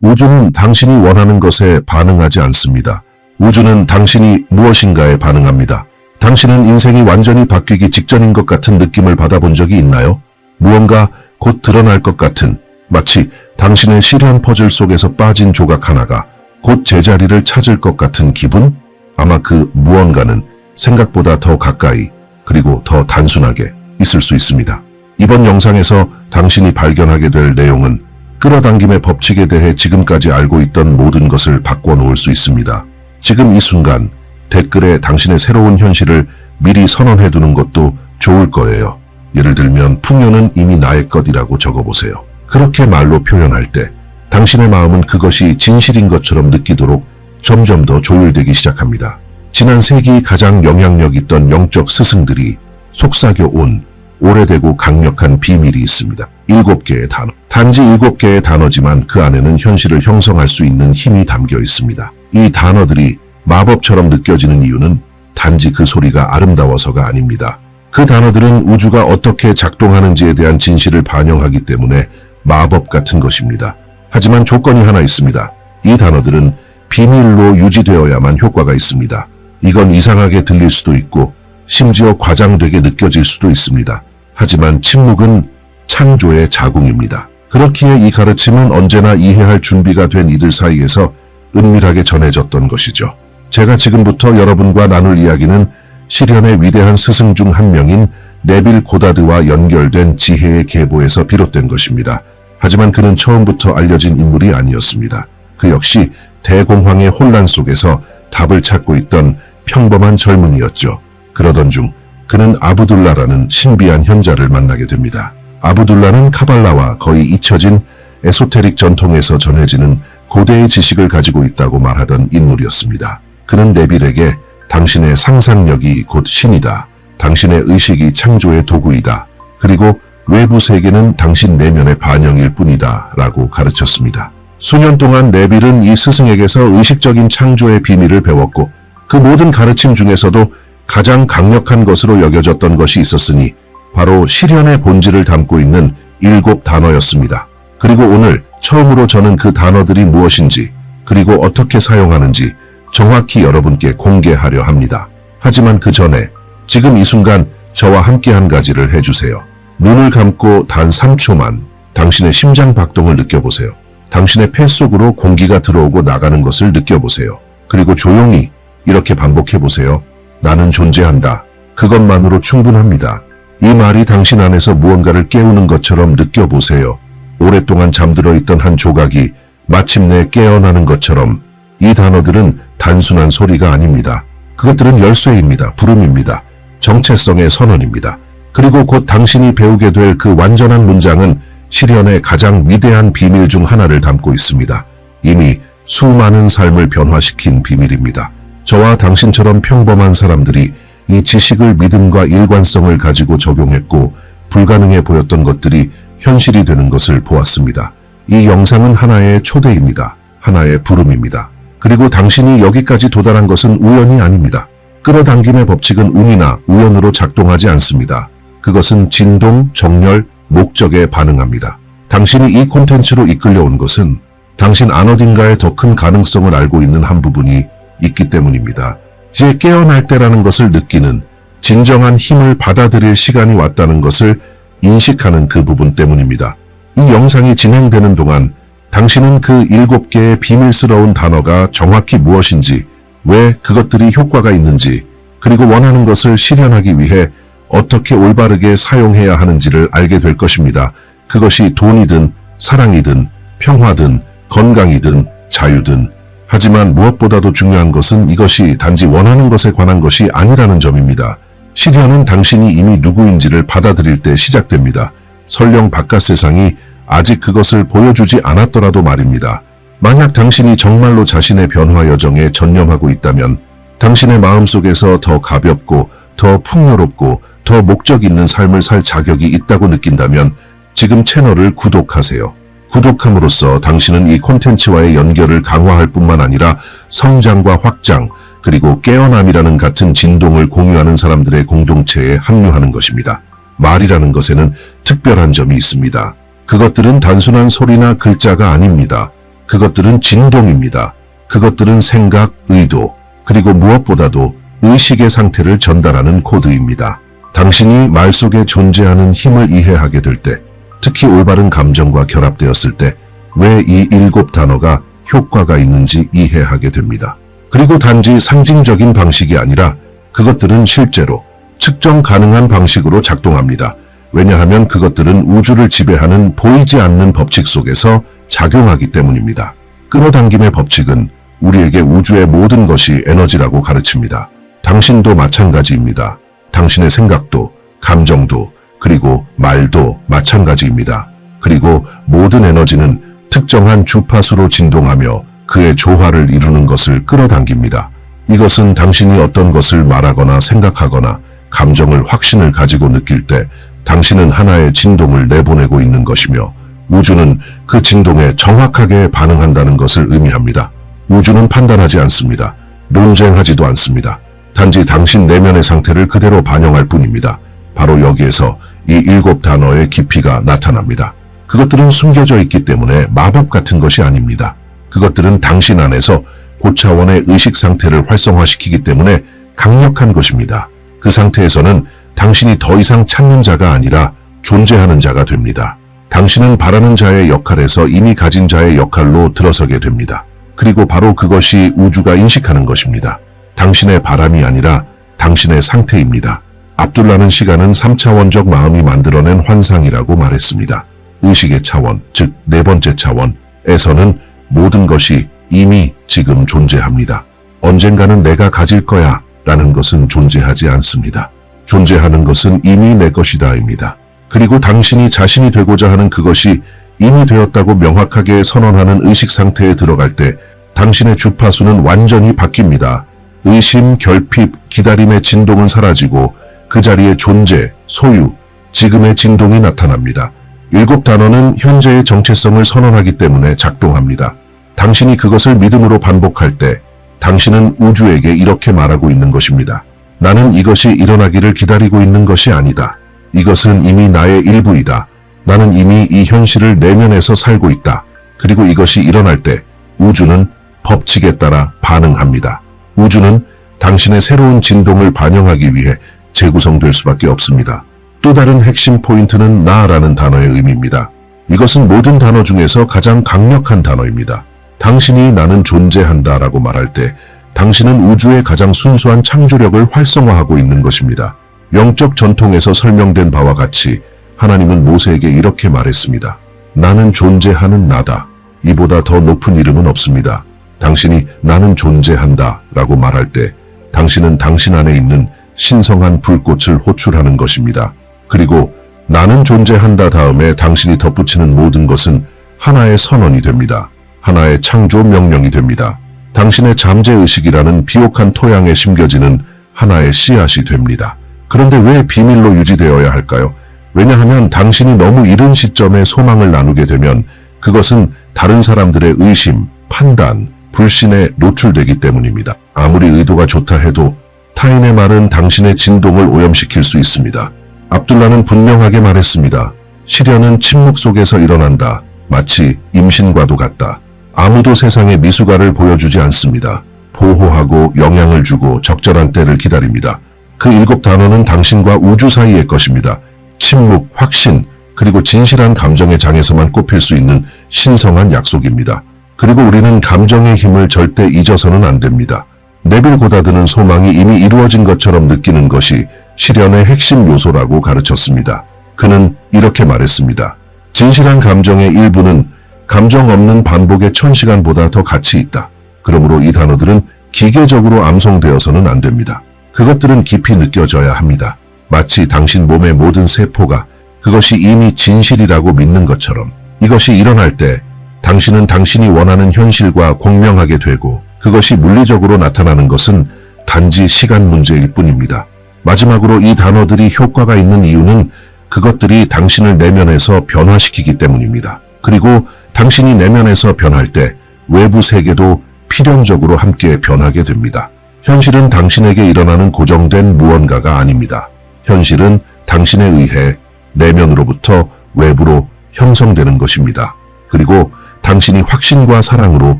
우주는 당신이 원하는 것에 반응하지 않습니다. 우주는 당신이 무엇인가에 반응합니다. 당신은 인생이 완전히 바뀌기 직전인 것 같은 느낌을 받아본 적이 있나요? 무언가 곧 드러날 것 같은, 마치 당신의 시련 퍼즐 속에서 빠진 조각 하나가 곧 제자리를 찾을 것 같은 기분? 아마 그 무언가는 생각보다 더 가까이 그리고 더 단순하게 있을 수 있습니다. 이번 영상에서 당신이 발견하게 될 내용은 끌어당김의 법칙에 대해 지금까지 알고 있던 모든 것을 바꿔놓을 수 있습니다. 지금 이 순간 댓글에 당신의 새로운 현실을 미리 선언해두는 것도 좋을 거예요. 예를 들면 풍요는 이미 나의 것이라고 적어보세요. 그렇게 말로 표현할 때 당신의 마음은 그것이 진실인 것처럼 느끼도록 점점 더 조율되기 시작합니다. 지난 세기 가장 영향력 있던 영적 스승들이 속삭여온 오래되고 강력한 비밀이 있습니다. 7개의 단어. 단지 7개의 단어지만 그 안에는 현실을 형성할 수 있는 힘이 담겨 있습니다. 이 단어들이 마법처럼 느껴지는 이유는 단지 그 소리가 아름다워서가 아닙니다. 그 단어들은 우주가 어떻게 작동하는지에 대한 진실을 반영하기 때문에 마법 같은 것입니다. 하지만 조건이 하나 있습니다. 이 단어들은 비밀로 유지되어야만 효과가 있습니다. 이건 이상하게 들릴 수도 있고 심지어 과장되게 느껴질 수도 있습니다. 하지만 침묵은 창조의 자궁입니다. 그렇기에 이 가르침은 언제나 이해할 준비가 된 이들 사이에서 은밀하게 전해졌던 것이죠. 제가 지금부터 여러분과 나눌 이야기는 시련의 위대한 스승 중 한 명인 네빌 고다드와 연결된 지혜의 계보에서 비롯된 것입니다. 하지만 그는 처음부터 알려진 인물이 아니었습니다. 그 역시 대공황의 혼란 속에서 답을 찾고 있던 평범한 젊은이였죠. 그러던 중 그는 아브둘라라는 신비한 현자를 만나게 됩니다. 아브둘라는 카발라와 거의 잊혀진 에소테릭 전통에서 전해지는 고대의 지식을 가지고 있다고 말하던 인물이었습니다. 그는 네빌에게 당신의 상상력이 곧 신이다. 당신의 의식이 창조의 도구이다. 그리고 외부 세계는 당신 내면의 반영일 뿐이다. 라고 가르쳤습니다. 수년 동안 네빌은 이 스승에게서 의식적인 창조의 비밀을 배웠고 그 모든 가르침 중에서도 가장 강력한 것으로 여겨졌던 것이 있었으니 바로 시련의 본질을 담고 있는 7 단어였습니다. 그리고 오늘 처음으로 저는 그 단어들이 무엇인지 그리고 어떻게 사용하는지 정확히 여러분께 공개하려 합니다. 하지만 그 전에 지금 이 순간 저와 함께 한 가지를 해주세요. 눈을 감고 단 3초만 당신의 심장 박동을 느껴보세요. 당신의 폐 속으로 공기가 들어오고 나가는 것을 느껴보세요. 그리고 조용히 이렇게 반복해보세요. 나는 존재한다. 그것만으로 충분합니다. 이 말이 당신 안에서 무언가를 깨우는 것처럼 느껴보세요. 오랫동안 잠들어 있던 한 조각이 마침내 깨어나는 것처럼 이 단어들은 단순한 소리가 아닙니다. 그것들은 열쇠입니다. 부름입니다. 정체성의 선언입니다. 그리고 곧 당신이 배우게 될 그 완전한 문장은 시련의 가장 위대한 비밀 중 하나를 담고 있습니다. 이미 수많은 삶을 변화시킨 비밀입니다. 저와 당신처럼 평범한 사람들이 이 지식을 믿음과 일관성을 가지고 적용했고 불가능해 보였던 것들이 현실이 되는 것을 보았습니다. 이 영상은 하나의 초대입니다. 하나의 부름입니다. 그리고 당신이 여기까지 도달한 것은 우연이 아닙니다. 끌어당김의 법칙은 운이나 우연으로 작동하지 않습니다. 그것은 진동, 정렬, 목적에 반응합니다. 당신이 이 콘텐츠로 이끌려온 것은 당신 안 어딘가에 더 큰 가능성을 알고 있는 한 부분이 있기 때문입니다. 이제 깨어날 때라는 것을 느끼는 진정한 힘을 받아들일 시간이 왔다는 것을 인식하는 그 부분 때문입니다. 이 영상이 진행되는 동안 당신은 그 7개의 비밀스러운 단어가 정확히 무엇인지, 왜 그것들이 효과가 있는지, 그리고 원하는 것을 실현하기 위해 어떻게 올바르게 사용해야 하는지를 알게 될 것입니다. 그것이 돈이든 사랑이든 평화든 건강이든 자유든. 하지만 무엇보다도 중요한 것은 이것이 단지 원하는 것에 관한 것이 아니라는 점입니다. 시련은 당신이 이미 누구인지를 받아들일 때 시작됩니다. 설령 바깥 세상이 아직 그것을 보여주지 않았더라도 말입니다. 만약 당신이 정말로 자신의 변화 여정에 전념하고 있다면 당신의 마음속에서 더 가볍고 더 풍요롭고 더 목적 있는 삶을 살 자격이 있다고 느낀다면 지금 채널을 구독하세요. 구독함으로써 당신은 이 콘텐츠와의 연결을 강화할 뿐만 아니라 성장과 확장, 그리고 깨어남이라는 같은 진동을 공유하는 사람들의 공동체에 합류하는 것입니다. 말이라는 것에는 특별한 점이 있습니다. 그것들은 단순한 소리나 글자가 아닙니다. 그것들은 진동입니다. 그것들은 생각, 의도, 그리고 무엇보다도 의식의 상태를 전달하는 코드입니다. 당신이 말 속에 존재하는 힘을 이해하게 될 때, 특히 올바른 감정과 결합되었을 때, 왜 이 7 단어가 효과가 있는지 이해하게 됩니다. 그리고 단지 상징적인 방식이 아니라 그것들은 실제로 측정 가능한 방식으로 작동합니다. 왜냐하면 그것들은 우주를 지배하는 보이지 않는 법칙 속에서 작용하기 때문입니다. 끌어당김의 법칙은 우리에게 우주의 모든 것이 에너지라고 가르칩니다. 당신도 마찬가지입니다. 당신의 생각도, 감정도, 그리고 말도 마찬가지입니다. 그리고 모든 에너지는 특정한 주파수로 진동하며 그의 조화를 이루는 것을 끌어당깁니다. 이것은 당신이 어떤 것을 말하거나 생각하거나 감정을 확신을 가지고 느낄 때 당신은 하나의 진동을 내보내고 있는 것이며 우주는 그 진동에 정확하게 반응한다는 것을 의미합니다. 우주는 판단하지 않습니다. 논쟁하지도 않습니다. 단지 당신 내면의 상태를 그대로 반영할 뿐입니다. 바로 여기에서 이 7 단어의 깊이가 나타납니다. 그것들은 숨겨져 있기 때문에 마법 같은 것이 아닙니다. 그것들은 당신 안에서 고차원의 의식 상태를 활성화시키기 때문에 강력한 것입니다. 그 상태에서는 당신이 더 이상 찾는 자가 아니라 존재하는 자가 됩니다. 당신은 바라는 자의 역할에서 이미 가진 자의 역할로 들어서게 됩니다. 그리고 바로 그것이 우주가 인식하는 것입니다. 당신의 바람이 아니라 당신의 상태입니다. 압둘라는 시간은 3차원적 마음이 만들어낸 환상이라고 말했습니다. 의식의 차원, 즉 4번째 차원에서는 모든 것이 이미 지금 존재합니다. 언젠가는 내가 가질 거야 라는 것은 존재하지 않습니다. 존재하는 것은 이미 내 것이다입니다. 그리고 당신이 자신이 되고자 하는 그것이 이미 되었다고 명확하게 선언하는 의식 상태에 들어갈 때 당신의 주파수는 완전히 바뀝니다. 의심, 결핍, 기다림의 진동은 사라지고 그 자리에 존재, 소유, 지금의 진동이 나타납니다. 7 단어는 현재의 정체성을 선언하기 때문에 작동합니다. 당신이 그것을 믿음으로 반복할 때 당신은 우주에게 이렇게 말하고 있는 것입니다. 나는 이것이 일어나기를 기다리고 있는 것이 아니다. 이것은 이미 나의 일부이다. 나는 이미 이 현실을 내면에서 살고 있다. 그리고 이것이 일어날 때 우주는 법칙에 따라 반응합니다. 우주는 당신의 새로운 진동을 반영하기 위해 재구성될 수밖에 없습니다. 또 다른 핵심 포인트는 나라는 단어의 의미입니다. 이것은 모든 단어 중에서 가장 강력한 단어입니다. 당신이 나는 존재한다 라고 말할 때 당신은 우주의 가장 순수한 창조력을 활성화하고 있는 것입니다. 영적 전통에서 설명된 바와 같이 하나님은 모세에게 이렇게 말했습니다. 나는 존재하는 나다. 이보다 더 높은 이름은 없습니다. 당신이 나는 존재한다 라고 말할 때 당신은 당신 안에 있는 신성한 불꽃을 호출하는 것입니다. 그리고 나는 존재한다 다음에 당신이 덧붙이는 모든 것은 하나의 선언이 됩니다. 하나의 창조 명령이 됩니다. 당신의 잠재의식이라는 비옥한 토양에 심겨지는 하나의 씨앗이 됩니다. 그런데 왜 비밀로 유지되어야 할까요? 왜냐하면 당신이 너무 이른 시점에 소망을 나누게 되면 그것은 다른 사람들의 의심, 판단, 불신에 노출되기 때문입니다. 아무리 의도가 좋다 해도 타인의 말은 당신의 진동을 오염시킬 수 있습니다. 압둘라는 분명하게 말했습니다. 시련은 침묵 속에서 일어난다. 마치 임신과도 같다. 아무도 세상에 미숙아를 보여주지 않습니다. 보호하고 영향을 주고 적절한 때를 기다립니다. 그 7 단어는 당신과 우주 사이의 것입니다. 침묵, 확신, 그리고 진실한 감정의 장에서만 꼽힐 수 있는 신성한 약속입니다. 그리고 우리는 감정의 힘을 절대 잊어서는 안 됩니다. 내빌 고다드는 소망이 이미 이루어진 것처럼 느끼는 것이 시련의 핵심 요소라고 가르쳤습니다. 그는 이렇게 말했습니다. 진실한 감정의 일부는 감정 없는 반복의 1000시간보다 더 가치 있다. 그러므로 이 단어들은 기계적으로 암송되어서는 안 됩니다. 그것들은 깊이 느껴져야 합니다. 마치 당신 몸의 모든 세포가 그것이 이미 진실이라고 믿는 것처럼 이것이 일어날 때 당신은 당신이 원하는 현실과 공명하게 되고 그것이 물리적으로 나타나는 것은 단지 시간 문제일 뿐입니다. 마지막으로 이 단어들이 효과가 있는 이유는 그것들이 당신을 내면에서 변화시키기 때문입니다. 그리고 당신이 내면에서 변할 때 외부 세계도 필연적으로 함께 변하게 됩니다. 현실은 당신에게 일어나는 고정된 무언가가 아닙니다. 현실은 당신에 의해 내면으로부터 외부로 형성되는 것입니다. 그리고 당신이 확신과 사랑으로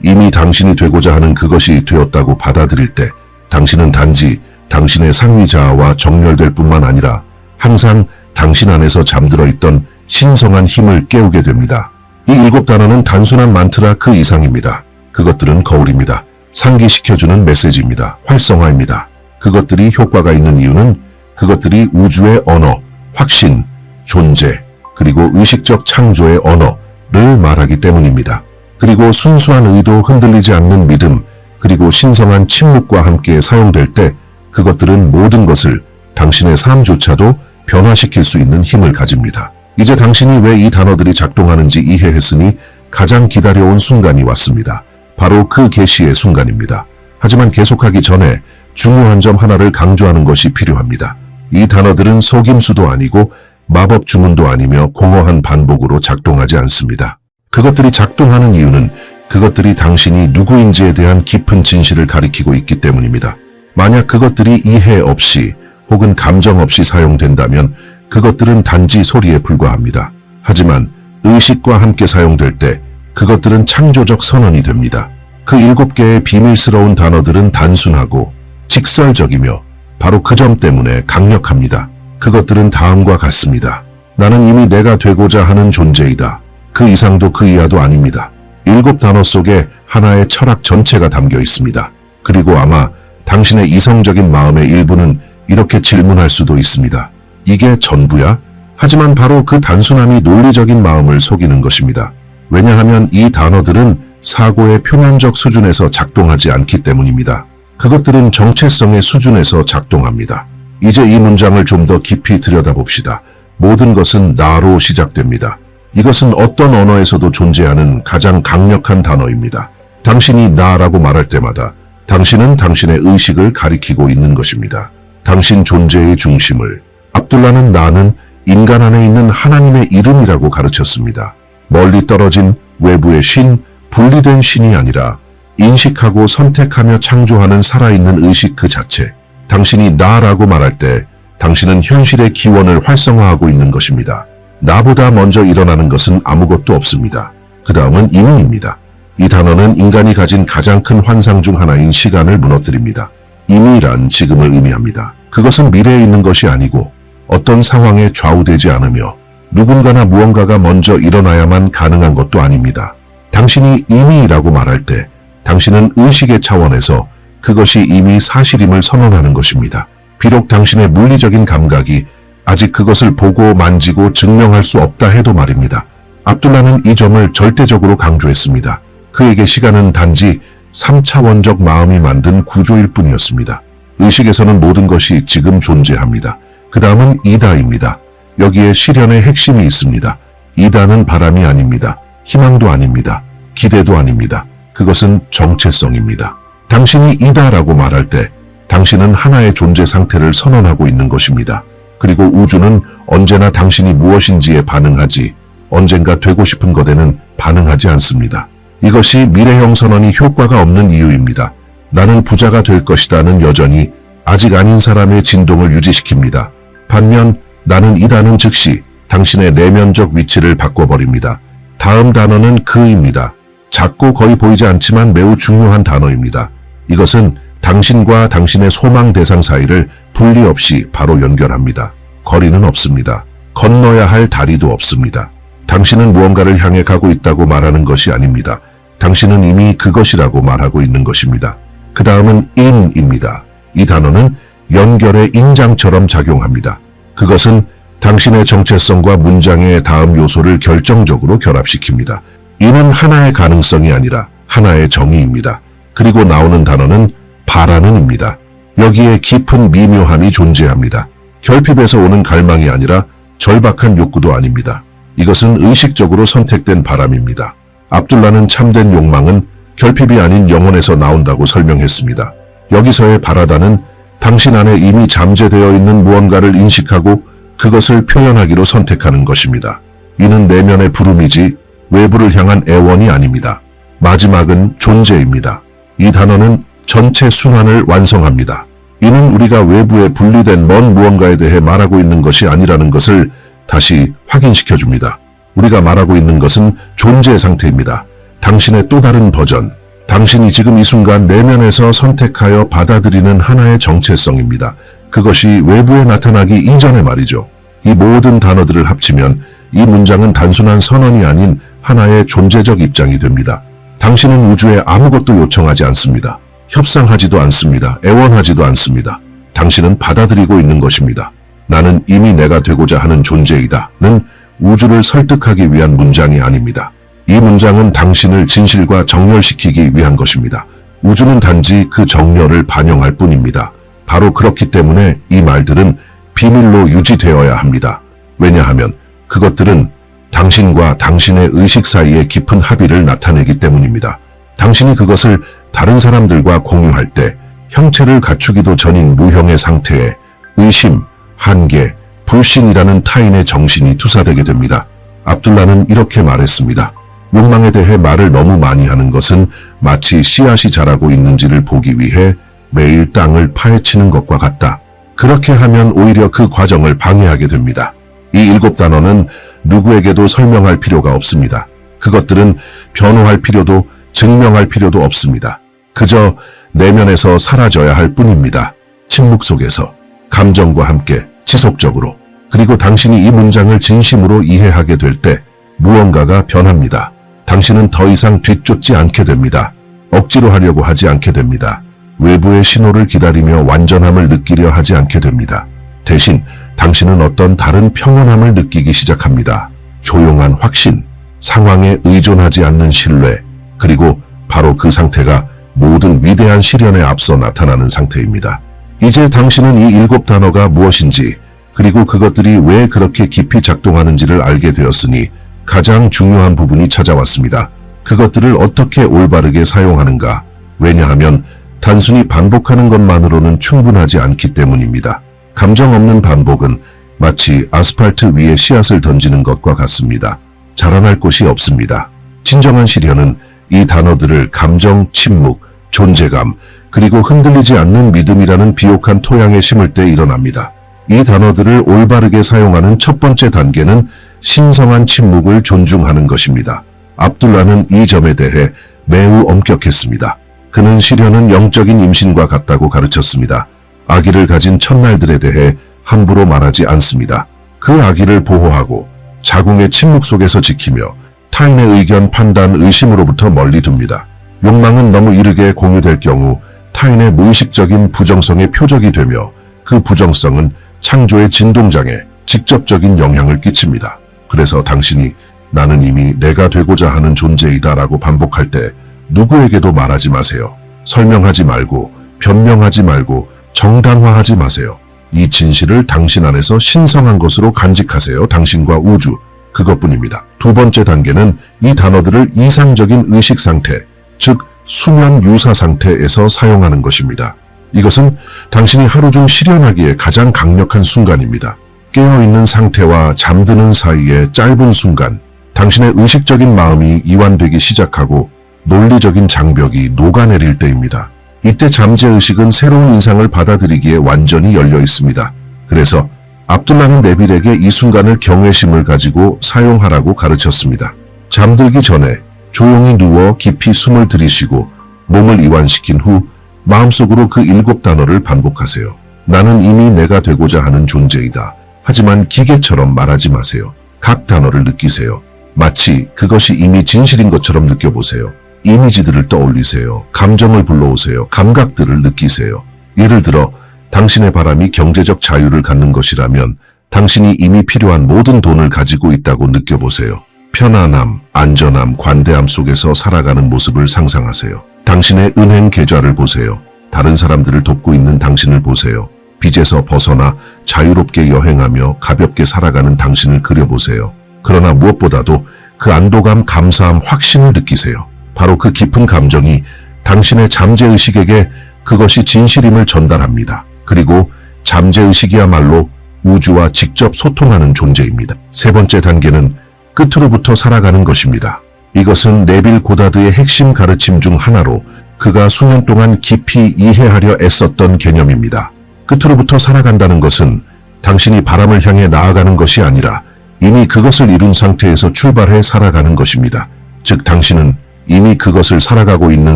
이미 당신이 되고자 하는 그것이 되었다고 받아들일 때 당신은 단지 당신의 상위 자아와 정렬될 뿐만 아니라 항상 당신 안에서 잠들어 있던 신성한 힘을 깨우게 됩니다. 이 7단어는 단순한 만트라 그 이상입니다. 그것들은 거울입니다. 상기시켜주는 메시지입니다. 활성화입니다. 그것들이 효과가 있는 이유는 그것들이 우주의 언어, 확신, 존재, 그리고 의식적 창조의 언어를 말하기 때문입니다. 그리고 순수한 의도, 흔들리지 않는 믿음, 그리고 신성한 침묵과 함께 사용될 때 그것들은 모든 것을 당신의 삶조차도 변화시킬 수 있는 힘을 가집니다. 이제 당신이 왜 이 단어들이 작동하는지 이해했으니 가장 기다려온 순간이 왔습니다. 바로 그 계시의 순간입니다. 하지만 계속하기 전에 중요한 점 하나를 강조하는 것이 필요합니다. 이 단어들은 속임수도 아니고 마법 주문도 아니며 공허한 반복으로 작동하지 않습니다. 그것들이 작동하는 이유는 그것들이 당신이 누구인지에 대한 깊은 진실을 가리키고 있기 때문입니다. 만약 그것들이 이해 없이 혹은 감정 없이 사용된다면 그것들은 단지 소리에 불과합니다. 하지만 의식과 함께 사용될 때 그것들은 창조적 선언이 됩니다. 그 7개의 비밀스러운 단어들은 단순하고 직설적이며 바로 그 점 때문에 강력합니다. 그것들은 다음과 같습니다. 나는 이미 내가 되고자 하는 존재이다. 그 이상도 그 이하도 아닙니다. 7단어 속에 하나의 철학 전체가 담겨 있습니다. 그리고 아마 당신의 이성적인 마음의 일부는 이렇게 질문할 수도 있습니다. 이게 전부야? 하지만 바로 그 단순함이 논리적인 마음을 속이는 것입니다. 왜냐하면 이 단어들은 사고의 표면적 수준에서 작동하지 않기 때문입니다. 그것들은 정체성의 수준에서 작동합니다. 이제 이 문장을 좀 더 깊이 들여다봅시다. 모든 것은 나로 시작됩니다. 이것은 어떤 언어에서도 존재하는 가장 강력한 단어입니다. 당신이 나라고 말할 때마다 당신은 당신의 의식을 가리키고 있는 것입니다. 당신 존재의 중심을. 압둘라는 나는 인간 안에 있는 하나님의 이름이라고 가르쳤습니다. 멀리 떨어진 외부의 신, 분리된 신이 아니라 인식하고 선택하며 창조하는 살아있는 의식 그 자체. 당신이 나라고 말할 때 당신은 현실의 기원을 활성화하고 있는 것입니다. 나보다 먼저 일어나는 것은 아무것도 없습니다. 그 다음은 이미입니다. 이 단어는 인간이 가진 가장 큰 환상 중 하나인 시간을 무너뜨립니다. 이미란 지금을 의미합니다. 그것은 미래에 있는 것이 아니고 어떤 상황에 좌우되지 않으며 누군가나 무언가가 먼저 일어나야만 가능한 것도 아닙니다. 당신이 이미라고 말할 때 당신은 의식의 차원에서 그것이 이미 사실임을 선언하는 것입니다. 비록 당신의 물리적인 감각이 아직 그것을 보고 만지고 증명할 수 없다 해도 말입니다. 압둘라는 이 점을 절대적으로 강조했습니다. 그에게 시간은 단지 3차원적 마음이 만든 구조일 뿐이었습니다. 의식에서는 모든 것이 지금 존재합니다. 그 다음은 이다입니다. 여기에 실현의 핵심이 있습니다. 이다는 바람이 아닙니다. 희망도 아닙니다. 기대도 아닙니다. 그것은 정체성입니다. 당신이 이다라고 말할 때 당신은 하나의 존재 상태를 선언하고 있는 것입니다. 그리고 우주는 언제나 당신이 무엇인지에 반응하지 언젠가 되고 싶은 것에는 반응하지 않습니다. 이것이 미래형 선언이 효과가 없는 이유입니다. 나는 부자가 될 것이다는 여전히 아직 아닌 사람의 진동을 유지시킵니다. 반면 나는 이다는 즉시 당신의 내면적 위치를 바꿔버립니다. 다음 단어는 그입니다. 작고 거의 보이지 않지만 매우 중요한 단어입니다. 이것은 당신과 당신의 소망 대상 사이를 분리 없이 바로 연결합니다. 거리는 없습니다. 건너야 할 다리도 없습니다. 당신은 무언가를 향해 가고 있다고 말하는 것이 아닙니다. 당신은 이미 그것이라고 말하고 있는 것입니다. 그 다음은 in입니다. 이 단어는 연결의 인장처럼 작용합니다. 그것은 당신의 정체성과 문장의 다음 요소를 결정적으로 결합시킵니다. 이는 하나의 가능성이 아니라 하나의 정의입니다. 그리고 나오는 단어는 바라는입니다. 여기에 깊은 미묘함이 존재합니다. 결핍에서 오는 갈망이 아니라 절박한 욕구도 아닙니다. 이것은 의식적으로 선택된 바람입니다. 압둘라는 참된 욕망은 결핍이 아닌 영혼에서 나온다고 설명했습니다. 여기서의 바라다는 당신 안에 이미 잠재되어 있는 무언가를 인식하고 그것을 표현하기로 선택하는 것입니다. 이는 내면의 부름이지 외부를 향한 애원이 아닙니다. 마지막은 존재입니다. 이 단어는 전체 순환을 완성합니다. 이는 우리가 외부에 분리된 먼 무언가에 대해 말하고 있는 것이 아니라는 것을 다시 확인시켜줍니다. 우리가 말하고 있는 것은 존재 상태입니다. 당신의 또 다른 버전, 당신이 지금 이 순간 내면에서 선택하여 받아들이는 하나의 정체성입니다. 그것이 외부에 나타나기 이전에 말이죠. 이 모든 단어들을 합치면 이 문장은 단순한 선언이 아닌 하나의 존재적 입장이 됩니다. 당신은 우주에 아무것도 요청하지 않습니다. 협상하지도 않습니다. 애원하지도 않습니다. 당신은 받아들이고 있는 것입니다. 나는 이미 내가 되고자 하는 존재이다는 우주를 설득하기 위한 문장이 아닙니다. 이 문장은 당신을 진실과 정렬시키기 위한 것입니다. 우주는 단지 그 정렬을 반영할 뿐입니다. 바로 그렇기 때문에 이 말들은 비밀로 유지되어야 합니다. 왜냐하면 그것들은 당신과 당신의 의식 사이의 깊은 합의를 나타내기 때문입니다. 당신이 그것을 다른 사람들과 공유할 때 형체를 갖추기도 전인 무형의 상태에 의심, 한계, 불신이라는 타인의 정신이 투사되게 됩니다. 압둘라는 이렇게 말했습니다. 욕망에 대해 말을 너무 많이 하는 것은 마치 씨앗이 자라고 있는지를 보기 위해 매일 땅을 파헤치는 것과 같다. 그렇게 하면 오히려 그 과정을 방해하게 됩니다. 이 7 단어는 누구에게도 설명할 필요가 없습니다. 그것들은 변호할 필요도 증명할 필요도 없습니다. 그저 내면에서 사라져야 할 뿐입니다. 침묵 속에서, 감정과 함께, 지속적으로. 그리고 당신이 이 문장을 진심으로 이해하게 될 때 무언가가 변합니다. 당신은 더 이상 뒤쫓지 않게 됩니다. 억지로 하려고 하지 않게 됩니다. 외부의 신호를 기다리며 완전함을 느끼려 하지 않게 됩니다. 대신 당신은 어떤 다른 평온함을 느끼기 시작합니다. 조용한 확신, 상황에 의존하지 않는 신뢰, 그리고 바로 그 상태가 모든 위대한 시련에 앞서 나타나는 상태입니다. 이제 당신은 이 7 단어가 무엇인지, 그리고 그것들이 왜 그렇게 깊이 작동하는지를 알게 되었으니 가장 중요한 부분이 찾아왔습니다. 그것들을 어떻게 올바르게 사용하는가? 왜냐하면 단순히 반복하는 것만으로는 충분하지 않기 때문입니다. 감정 없는 반복은 마치 아스팔트 위에 씨앗을 던지는 것과 같습니다. 자라날 곳이 없습니다. 진정한 시련은 이 단어들을 감정, 침묵, 존재감, 그리고 흔들리지 않는 믿음이라는 비옥한 토양에 심을 때 일어납니다. 이 단어들을 올바르게 사용하는 첫 번째 단계는 신성한 침묵을 존중하는 것입니다. 압둘라는 이 점에 대해 매우 엄격했습니다. 그는 시련은 영적인 임신과 같다고 가르쳤습니다. 아기를 가진 첫날들에 대해 함부로 말하지 않습니다. 그 아기를 보호하고 자궁의 침묵 속에서 지키며 타인의 의견, 판단, 의심으로부터 멀리 둡니다. 욕망은 너무 이르게 공유될 경우 타인의 무의식적인 부정성의 표적이 되며 그 부정성은 창조의 진동장에 직접적인 영향을 끼칩니다. 그래서 당신이 나는 이미 내가 되고자 하는 존재이다 라고 반복할 때 누구에게도 말하지 마세요. 설명하지 말고 변명하지 말고 정당화하지 마세요. 이 진실을 당신 안에서 신성한 것으로 간직하세요. 당신과 우주, 그것뿐입니다. 두 번째 단계는 이 단어들을 이상적인 의식 상태, 즉 수면 유사 상태에서 사용하는 것입니다. 이것은 당신이 하루 중 실현하기에 가장 강력한 순간입니다. 깨어있는 상태와 잠드는 사이의 짧은 순간, 당신의 의식적인 마음이 이완되기 시작하고 논리적인 장벽이 녹아내릴 때입니다. 이때 잠재의식은 새로운 인상을 받아들이기에 완전히 열려 있습니다. 그래서 압둘라는 네빌에게 이 순간을 경외심을 가지고 사용하라고 가르쳤습니다. 잠들기 전에 조용히 누워 깊이 숨을 들이쉬고 몸을 이완시킨 후 마음속으로 그 7 단어를 반복하세요. 나는 이미 내가 되고자 하는 존재이다. 하지만 기계처럼 말하지 마세요. 각 단어를 느끼세요. 마치 그것이 이미 진실인 것처럼 느껴보세요. 이미지들을 떠올리세요. 감정을 불러오세요. 감각들을 느끼세요. 예를 들어 당신의 바람이 경제적 자유를 갖는 것이라면 당신이 이미 필요한 모든 돈을 가지고 있다고 느껴보세요. 편안함, 안전함, 관대함 속에서 살아가는 모습을 상상하세요. 당신의 은행 계좌를 보세요. 다른 사람들을 돕고 있는 당신을 보세요. 빚에서 벗어나 자유롭게 여행하며 가볍게 살아가는 당신을 그려보세요. 그러나 무엇보다도 그 안도감, 감사함, 확신을 느끼세요. 바로 그 깊은 감정이 당신의 잠재의식에게 그것이 진실임을 전달합니다. 그리고 잠재의식이야말로 우주와 직접 소통하는 존재입니다. 세 번째 단계는 끝으로부터 살아가는 것입니다. 이것은 네빌 고다드의 핵심 가르침 중 하나로 그가 수년 동안 깊이 이해하려 애썼던 개념입니다. 끝으로부터 살아간다는 것은 당신이 바람을 향해 나아가는 것이 아니라 이미 그것을 이룬 상태에서 출발해 살아가는 것입니다. 즉 당신은 이미 그것을 살아가고 있는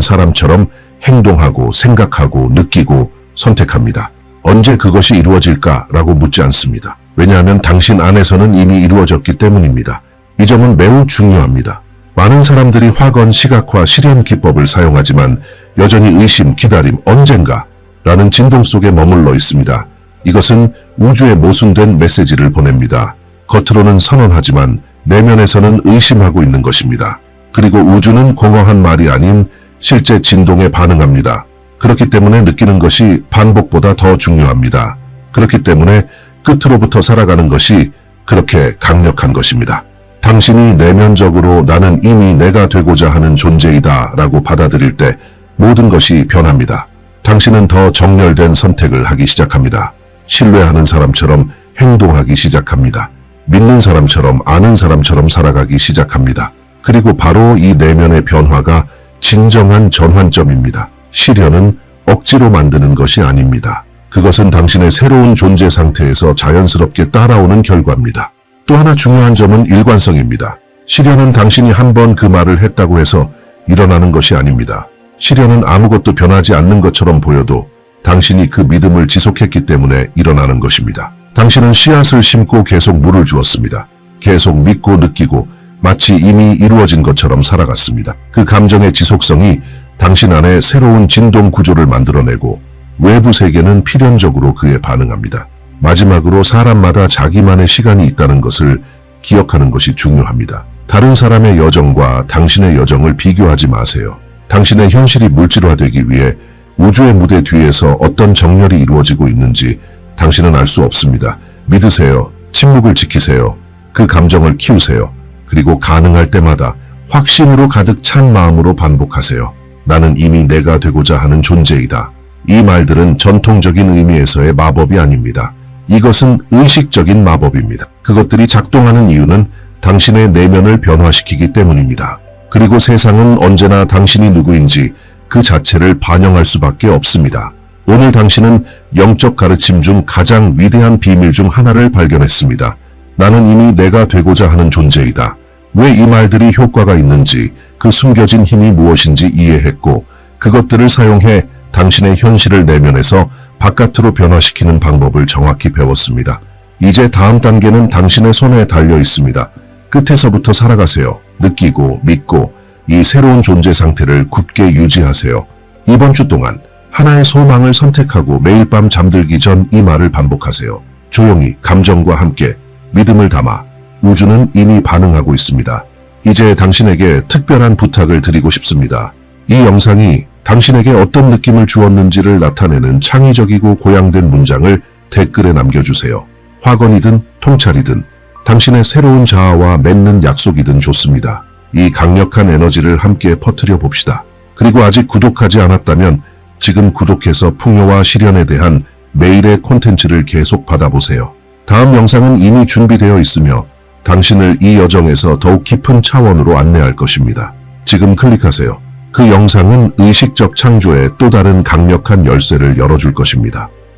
사람처럼 행동하고 생각하고 느끼고 선택합니다. 언제 그것이 이루어질까라고 묻지 않습니다. 왜냐하면 당신 안에서는 이미 이루어졌기 때문입니다. 이 점은 매우 중요합니다. 많은 사람들이 확언, 시각화, 실현 기법을 사용하지만 여전히 의심, 기다림, 언젠가 라는 진동 속에 머물러 있습니다. 이것은 우주에 모순된 메시지를 보냅니다. 겉으로는 선언하지만 내면에서는 의심하고 있는 것입니다. 그리고 우주는 공허한 말이 아닌 실제 진동에 반응합니다. 그렇기 때문에 느끼는 것이 반복보다 더 중요합니다. 그렇기 때문에 끝으로부터 살아가는 것이 그렇게 강력한 것입니다. 당신이 내면적으로 나는 이미 내가 되고자 하는 존재이다 라고 받아들일 때 모든 것이 변합니다. 당신은 더 정렬된 선택을 하기 시작합니다. 신뢰하는 사람처럼 행동하기 시작합니다. 믿는 사람처럼 아는 사람처럼 살아가기 시작합니다. 그리고 바로 이 내면의 변화가 진정한 전환점입니다. 실현은 억지로 만드는 것이 아닙니다. 그것은 당신의 새로운 존재 상태에서 자연스럽게 따라오는 결과입니다. 또 하나 중요한 점은 일관성입니다. 실현은 당신이 한 번 그 말을 했다고 해서 일어나는 것이 아닙니다. 실현은 아무것도 변하지 않는 것처럼 보여도 당신이 그 믿음을 지속했기 때문에 일어나는 것입니다. 당신은 씨앗을 심고 계속 물을 주었습니다. 계속 믿고 느끼고 마치 이미 이루어진 것처럼 살아갔습니다. 그 감정의 지속성이 당신 안에 새로운 진동 구조를 만들어내고 외부 세계는 필연적으로 그에 반응합니다. 마지막으로 사람마다 자기만의 시간이 있다는 것을 기억하는 것이 중요합니다. 다른 사람의 여정과 당신의 여정을 비교하지 마세요. 당신의 현실이 물질화되기 위해 우주의 무대 뒤에서 어떤 정렬이 이루어지고 있는지 당신은 알 수 없습니다. 믿으세요. 침묵을 지키세요. 그 감정을 키우세요. 그리고 가능할 때마다 확신으로 가득 찬 마음으로 반복하세요. 나는 이미 내가 되고자 하는 존재이다. 이 말들은 전통적인 의미에서의 마법이 아닙니다. 이것은 의식적인 마법입니다. 그것들이 작동하는 이유는 당신의 내면을 변화시키기 때문입니다. 그리고 세상은 언제나 당신이 누구인지 그 자체를 반영할 수밖에 없습니다. 오늘 당신은 영적 가르침 중 가장 위대한 비밀 중 하나를 발견했습니다. 나는 이미 내가 되고자 하는 존재이다. 왜 이 말들이 효과가 있는지, 그 숨겨진 힘이 무엇인지 이해했고 그것들을 사용해 당신의 현실을 내면에서 바깥으로 변화시키는 방법을 정확히 배웠습니다. 이제 다음 단계는 당신의 손에 달려 있습니다. 끝에서부터 살아가세요. 느끼고 믿고 이 새로운 존재 상태를 굳게 유지하세요. 이번 주 동안 하나의 소망을 선택하고 매일 밤 잠들기 전 이 말을 반복하세요. 조용히 감정과 함께 믿음을 담아 우주는 이미 반응하고 있습니다. 이제 당신에게 특별한 부탁을 드리고 싶습니다. 이 영상이 당신에게 어떤 느낌을 주었는지를 나타내는 창의적이고 고양된 문장을 댓글에 남겨주세요. 확언이든 통찰이든 당신의 새로운 자아와 맺는 약속이든 좋습니다. 이 강력한 에너지를 함께 퍼뜨려 봅시다. 그리고 아직 구독하지 않았다면 지금 구독해서 풍요와 실현에 대한 매일의 콘텐츠를 계속 받아보세요. 다음 영상은 이미 준비되어 있으며 당신을 이 여정에서 더욱 깊은 차원으로 안내할 것입니다. 지금 클릭하세요. 그 영상은 의식적 창조의 또 다른 강력한 열쇠를 열어줄 것입니다.